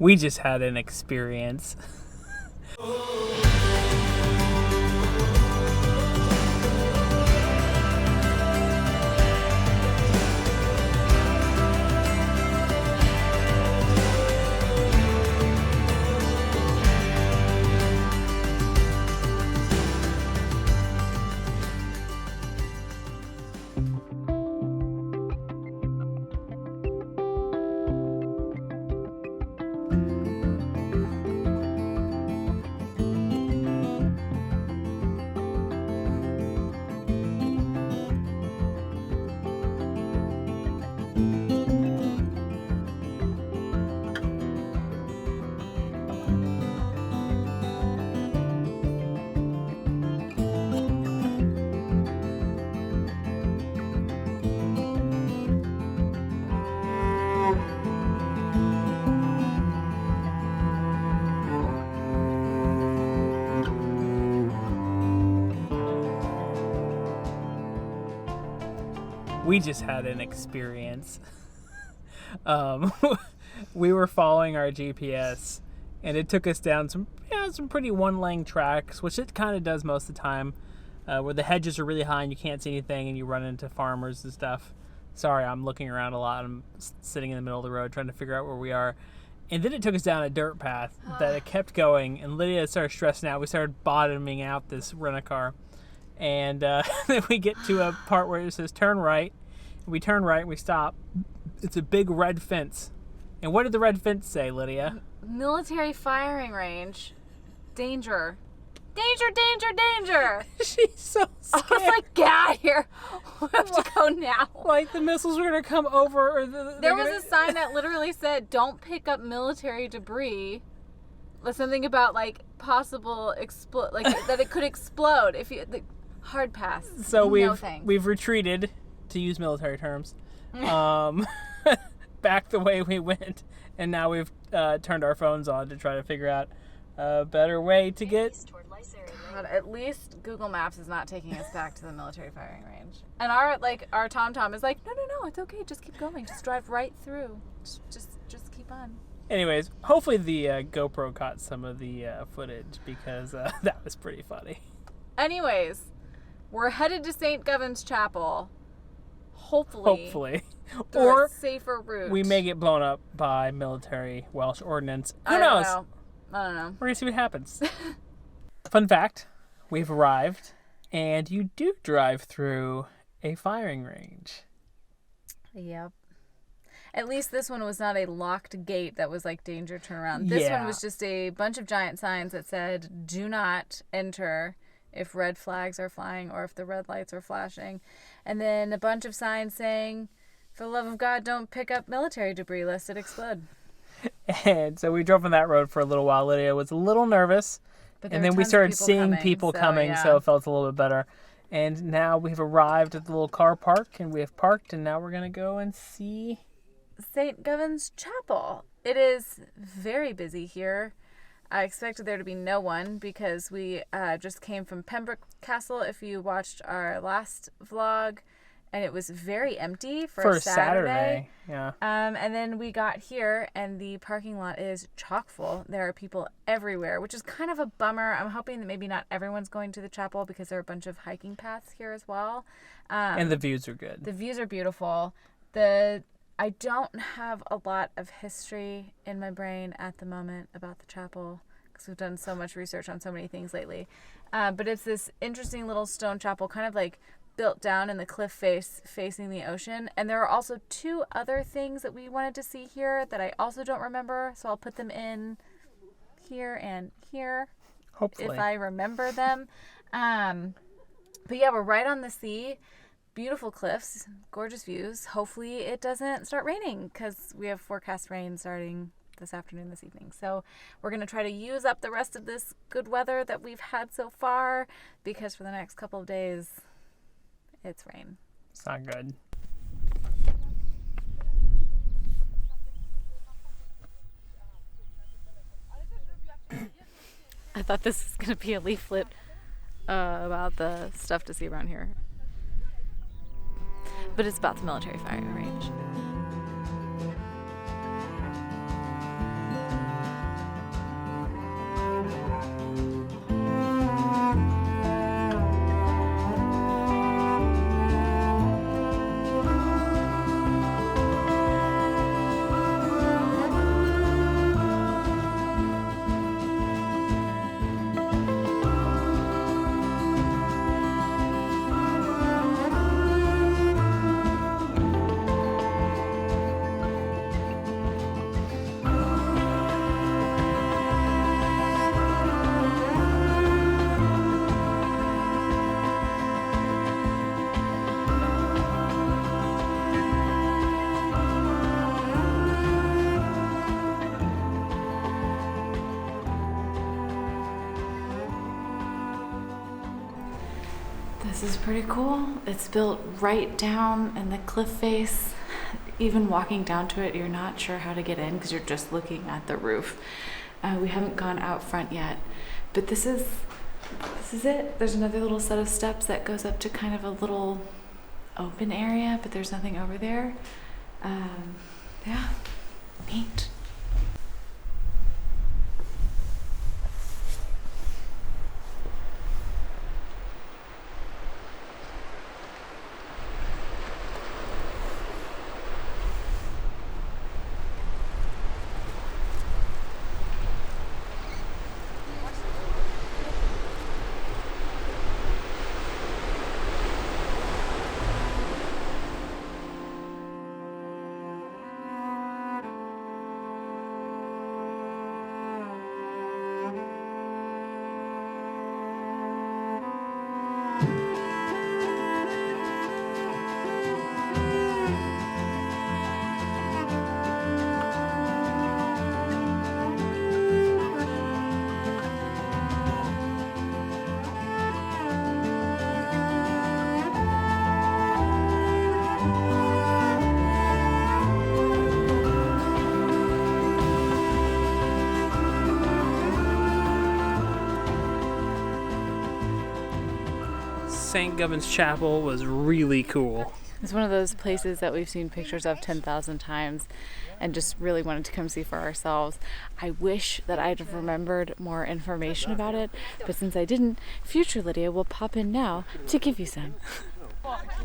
We just had an experience. We just had an experience. We were following our GPS, and it took us down some pretty one-lane tracks, which it kind of does most of the time, where the hedges are really high and you can't see anything, and you run into farmers and stuff. Sorry, I'm looking around a lot. I'm sitting in the middle of the road trying to figure out where we are. And then it took us down a dirt path that it kept going, and Lydia started stressing out. We started bottoming out this rent-a-car. And then we get to a part where it says turn right. We turn right and we stop. It's a big red fence. And what did the red fence say, Lydia? Military firing range. Danger. Danger, danger, danger. She's so scared. I was like, get out of here. We have to go now. Like the missiles were going to come over. Or there was a sign that literally said, don't pick up military debris. Something about like possible that it could explode if you... Hard pass. So we've retreated, to use military terms, back the way we went, and now we've turned our phones on to try to figure out a better way to get... God, at least Google Maps is not taking us back to the military firing range. And our TomTom is like, no, it's okay, just keep going, just drive right through, just keep on. Anyways, hopefully the GoPro caught some of the footage, because that was pretty funny. Anyways, we're headed to St. Govan's Chapel. Hopefully. Or a safer route. We may get blown up by military Welsh ordnance. Who knows? I don't know. We're going to see what happens. Fun fact, we've arrived, and you do drive through a firing range. Yep. At least this one was not a locked gate that was like danger, turn around. This one was just a bunch of giant signs that said, do not enter if red flags are flying or if the red lights are flashing. And then a bunch of signs saying, for the love of God, don't pick up military debris lest it explode. And so we drove on that road for a little while. Lydia was a little nervous. And then we started seeing people coming, so it felt a little bit better. And now we've arrived at the little car park, and we have parked, and now we're going to go and see St. Govan's Chapel. It is very busy here. I expected there to be no one because we just came from Pembroke Castle, if you watched our last vlog, and it was very empty for Saturday. Yeah. And then we got here, and the parking lot is chock full. There are people everywhere, which is kind of a bummer. I'm hoping that maybe not everyone's going to the chapel because there are a bunch of hiking paths here as well. And the views are good. The views are beautiful. I don't have a lot of history in my brain at the moment about the chapel because we've done so much research on so many things lately. But it's this interesting little stone chapel, kind of like built down in the cliff face facing the ocean. And there are also two other things that we wanted to see here that I also don't remember. So I'll put them in here and here. Hopefully. If I remember them. But yeah, we're right on the sea. Beautiful cliffs, gorgeous views. Hopefully it doesn't start raining because we have forecast rain starting this afternoon, this evening. So we're going to try to use up the rest of this good weather that we've had so far because for the next couple of days, it's rain. It's not good. I thought this was going to be a leaflet about the stuff to see around here. But it's about the military firing range. This is pretty cool. It's built right down in the cliff face. Even walking down to it, you're not sure how to get in because you're just looking at the roof. We haven't gone out front yet, but this is it. There's another little set of steps that goes up to kind of a little open area, but there's nothing over there. Yeah, neat. St. Govan's Chapel was really cool. It's one of those places that we've seen pictures of 10,000 times and just really wanted to come see for ourselves. I wish that I'd have remembered more information about it, but since I didn't, future Lydia will pop in now to give you some.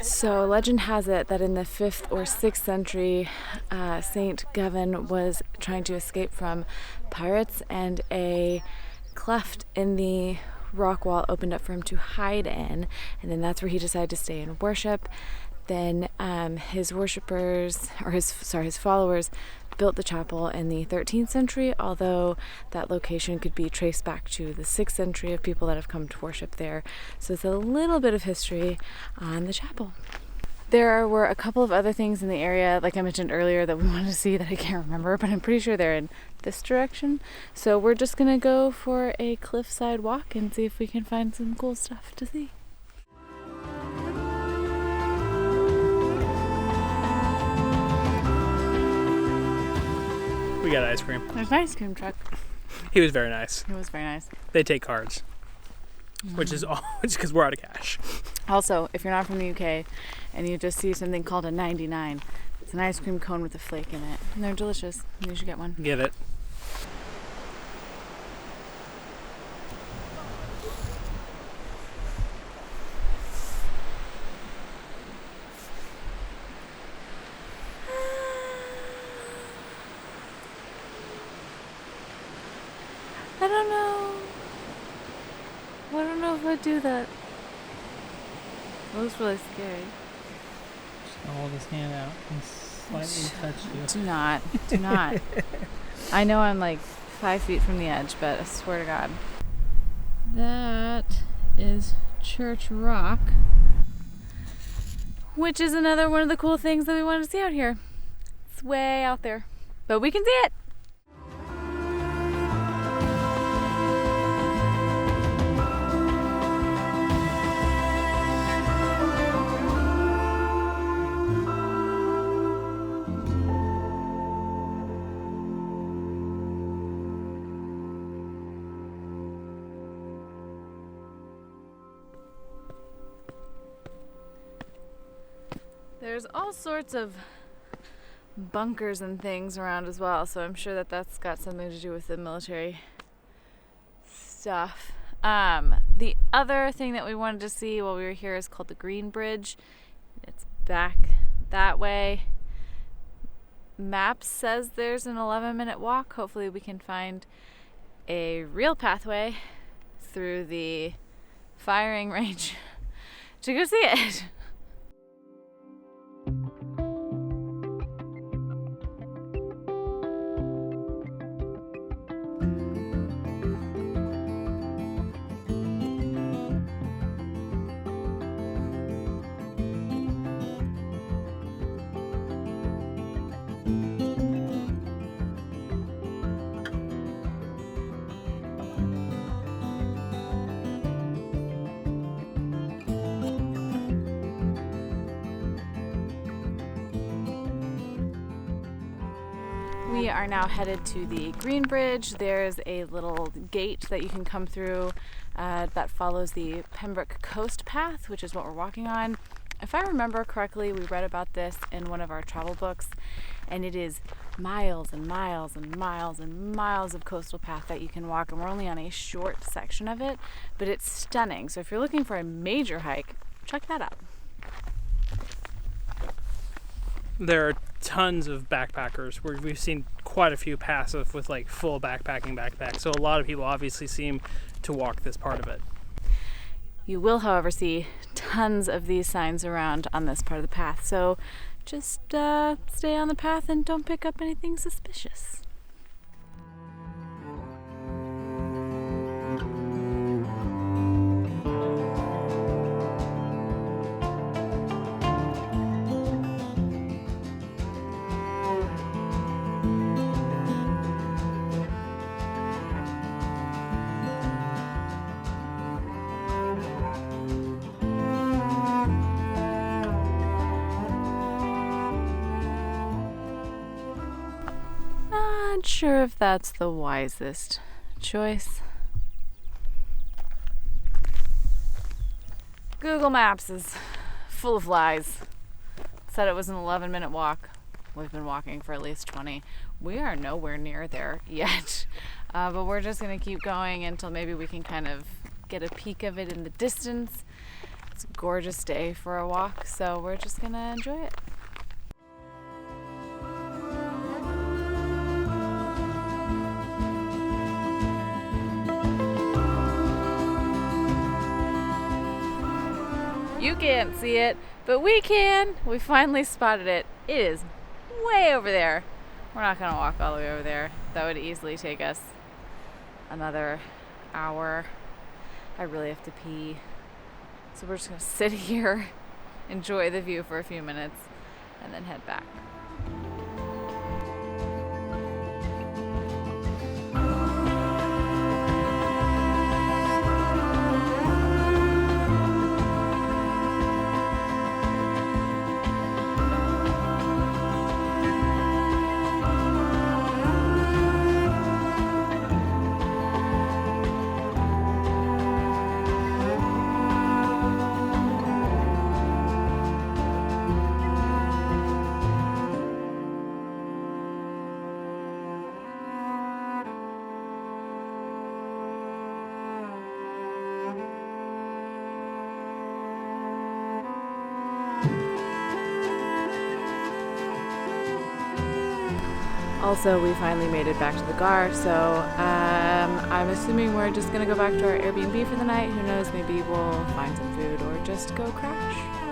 So legend has it that in the 5th or 6th century, St. Govan was trying to escape from pirates, and a cleft in the rock wall opened up for him to hide in, and then that's where he decided to stay and worship. Then his followers built the chapel in the 13th century, although that location could be traced back to the 6th century of people that have come to worship there. So it's a little bit of history on the chapel. There were a couple of other things in the area, like I mentioned earlier, that we wanted to see that I can't remember, but I'm pretty sure they're in this direction. So we're just going to go for a cliffside walk and see if we can find some cool stuff to see. We got ice cream. There's an ice cream truck. He was very nice. It was very nice. They take cards, which is because we're out of cash. Also, if you're not from the UK and you just see something called a 99, it's an ice cream cone with a flake in it. And they're delicious. You should get one. Get it. I don't know if I'd do that. It looks really scary. Just hold his hand out and slightly touch you. Do not. I know I'm like 5 feet from the edge, but I swear to God. That is Church Rock, which is another one of the cool things that we wanted to see out here. It's way out there, but we can see it. There's all sorts of bunkers and things around as well, so I'm sure that that's got something to do with the military stuff. The other thing that we wanted to see while we were here is called the Green Bridge. It's back that way. Maps says there's an 11-minute walk. Hopefully we can find a real pathway through the firing range to go see it. We are now headed to the Green Bridge. There's a little gate that you can come through that follows the Pembroke Coastal Path, which is what we're walking on. If I remember correctly, we read about this in one of our travel books, and it is miles and miles and miles and miles of coastal path that you can walk, and we're only on a short section of it, but it's stunning. So if you're looking for a major hike, check that out. There are tons of backpackers. We've seen quite a few passive with like full backpacking backpacks, so a lot of people obviously seem to walk this part of it. You will, however, see tons of these signs around on this part of the path, so just stay on the path and don't pick up anything suspicious. Not sure if that's the wisest choice. Google Maps is full of lies. Said it was an 11-minute walk. We've been walking for at least 20. We are nowhere near there yet. But we're just going to keep going until maybe we can kind of get a peek of it in the distance. It's a gorgeous day for a walk, so we're just going to enjoy it. You can't see it, but we can. We finally spotted it. It is way over there. We're not going to walk all the way over there. That would easily take us another hour. I really have to pee. So we're just going to sit here, enjoy the view for a few minutes, and then head back. Also, we finally made it back to the Gar, so I'm assuming we're just going to go back to our Airbnb for the night. Who knows, maybe we'll find some food or just go crash.